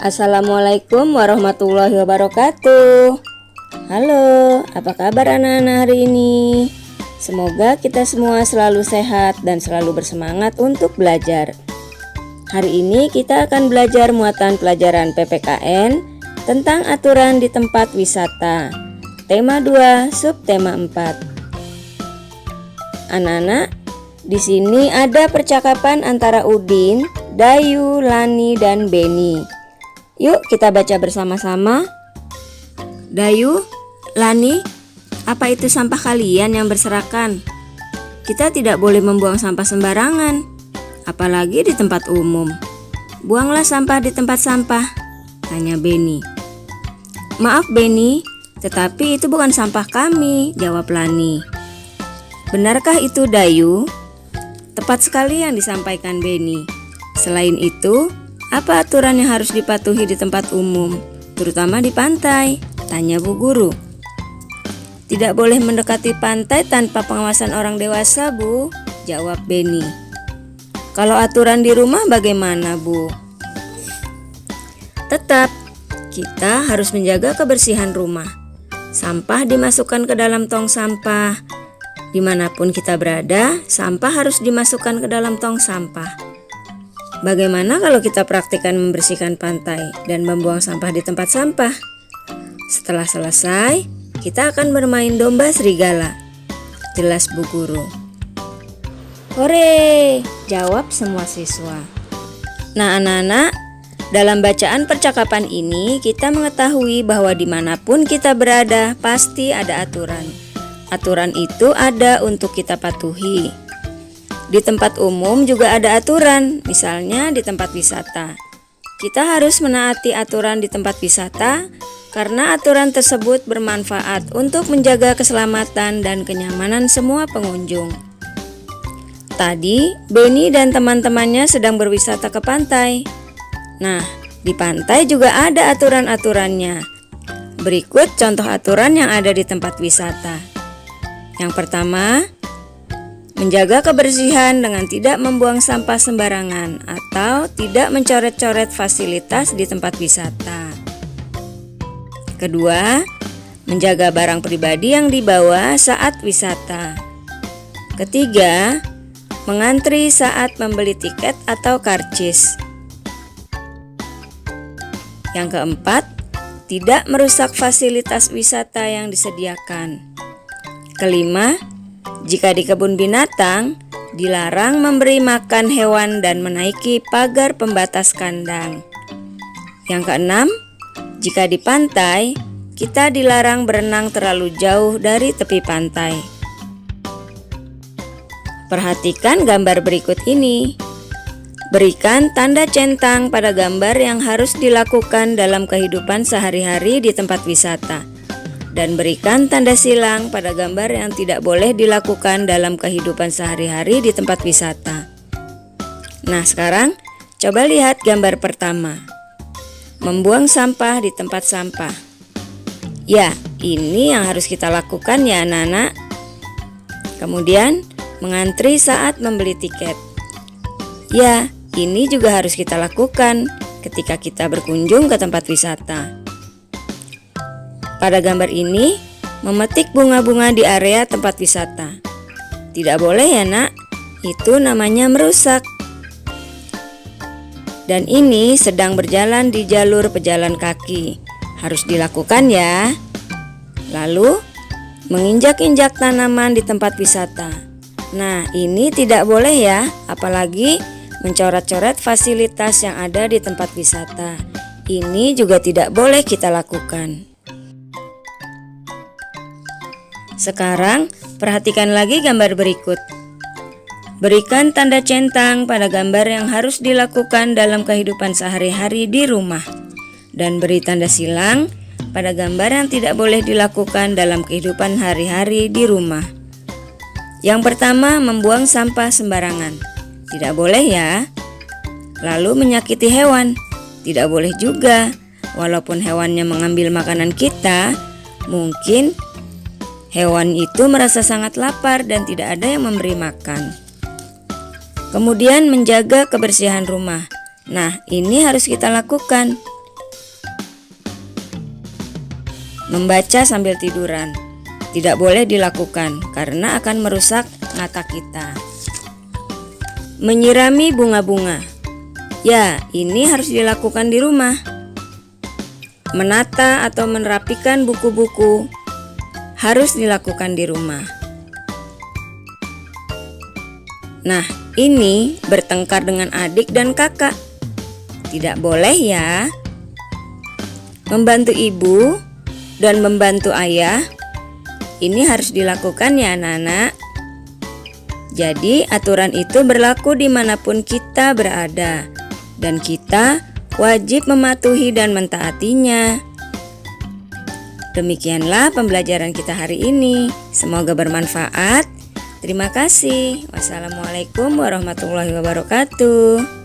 Assalamualaikum warahmatullahi wabarakatuh. Halo, apa kabar anak-anak hari ini? Semoga kita semua selalu sehat dan selalu bersemangat untuk belajar. Hari ini kita akan belajar muatan pelajaran PPKN tentang aturan di tempat wisata. Tema 2, subtema 4. Anak-anak, di sini ada percakapan antara Udin, Dayu, Lani, dan Beni. Yuk kita baca bersama-sama. Dayu, Lani, apa itu sampah kalian yang berserakan? Kita tidak boleh membuang sampah sembarangan, apalagi di tempat umum. Buanglah sampah di tempat sampah, tanya Beni. Maaf Beni, tetapi itu bukan sampah kami, jawab Lani. Benarkah itu Dayu? Tepat sekali yang disampaikan Beni. Selain itu, apa aturan yang harus dipatuhi di tempat umum, terutama di pantai? Tanya Bu Guru. Tidak boleh mendekati pantai tanpa pengawasan orang dewasa, Bu, jawab Beni. Kalau aturan di rumah bagaimana, Bu? Tetap, kita harus menjaga kebersihan rumah. Sampah dimasukkan ke dalam tong sampah. Dimanapun kita berada, sampah harus dimasukkan ke dalam tong sampah. Bagaimana kalau kita praktikkan membersihkan pantai dan membuang sampah di tempat sampah? Setelah selesai, kita akan bermain domba serigala, jelas Bu Guru. Hore, jawab semua siswa. Nah anak-anak, dalam bacaan percakapan ini kita mengetahui bahwa dimanapun kita berada pasti ada aturan. Aturan itu ada untuk kita patuhi. Di tempat umum juga ada aturan, misalnya di tempat wisata. Kita harus menaati aturan di tempat wisata karena aturan tersebut bermanfaat untuk menjaga keselamatan dan kenyamanan semua pengunjung. Tadi, Beni dan teman-temannya sedang berwisata ke pantai. Nah, di pantai juga ada aturan-aturannya. Berikut contoh aturan yang ada di tempat wisata. Yang pertama, menjaga kebersihan dengan tidak membuang sampah sembarangan atau tidak mencoret-coret fasilitas di tempat wisata. Kedua, menjaga barang pribadi yang dibawa saat wisata. Ketiga, mengantri saat membeli tiket atau karcis. Yang keempat, tidak merusak fasilitas wisata yang disediakan. Kelima, jika di kebun binatang, dilarang memberi makan hewan dan menaiki pagar pembatas kandang. Yang keenam, jika di pantai, kita dilarang berenang terlalu jauh dari tepi pantai. Perhatikan gambar berikut ini. Berikan tanda centang pada gambar yang harus dilakukan dalam kehidupan sehari-hari di tempat wisata. Dan berikan tanda silang pada gambar yang tidak boleh dilakukan dalam kehidupan sehari-hari di tempat wisata. Nah sekarang coba lihat gambar pertama. Membuang sampah di tempat sampah. Ya, ini yang harus kita lakukan ya anak-anak. Kemudian mengantri saat membeli tiket. Ya, ini juga harus kita lakukan ketika kita berkunjung ke tempat wisata. Pada gambar ini, memetik bunga-bunga di area tempat wisata. Tidak boleh ya nak, itu namanya merusak. Dan ini sedang berjalan di jalur pejalan kaki. Harus dilakukan ya. Lalu, menginjak-injak tanaman di tempat wisata. Nah, ini tidak boleh ya, apalagi mencoret-coret fasilitas yang ada di tempat wisata. Ini juga tidak boleh kita lakukan. Sekarang, perhatikan lagi gambar berikut. Berikan tanda centang pada gambar yang harus dilakukan dalam kehidupan sehari-hari di rumah. Dan beri tanda silang pada gambar yang tidak boleh dilakukan dalam kehidupan hari-hari di rumah. Yang pertama, membuang sampah sembarangan. Tidak boleh ya. Lalu menyakiti hewan. Tidak boleh juga. Walaupun hewannya mengambil makanan kita, mungkin hewan itu merasa sangat lapar dan tidak ada yang memberi makan. Kemudian menjaga kebersihan rumah. Nah, ini harus kita lakukan. Membaca sambil tiduran tidak boleh dilakukan karena akan merusak mata kita. Menyirami bunga-bunga, ya ini harus dilakukan di rumah. Menata atau merapikan buku-buku harus dilakukan di rumah. Nah, ini bertengkar dengan adik dan kakak. Tidak boleh ya. Membantu ibu dan membantu ayah, ini harus dilakukan ya anak-anak. Jadi aturan itu berlaku dimanapun kita berada, dan kita wajib mematuhi dan mentaatinya. Demikianlah pembelajaran kita hari ini. Semoga bermanfaat. Terima kasih. Wassalamualaikum warahmatullahi wabarakatuh.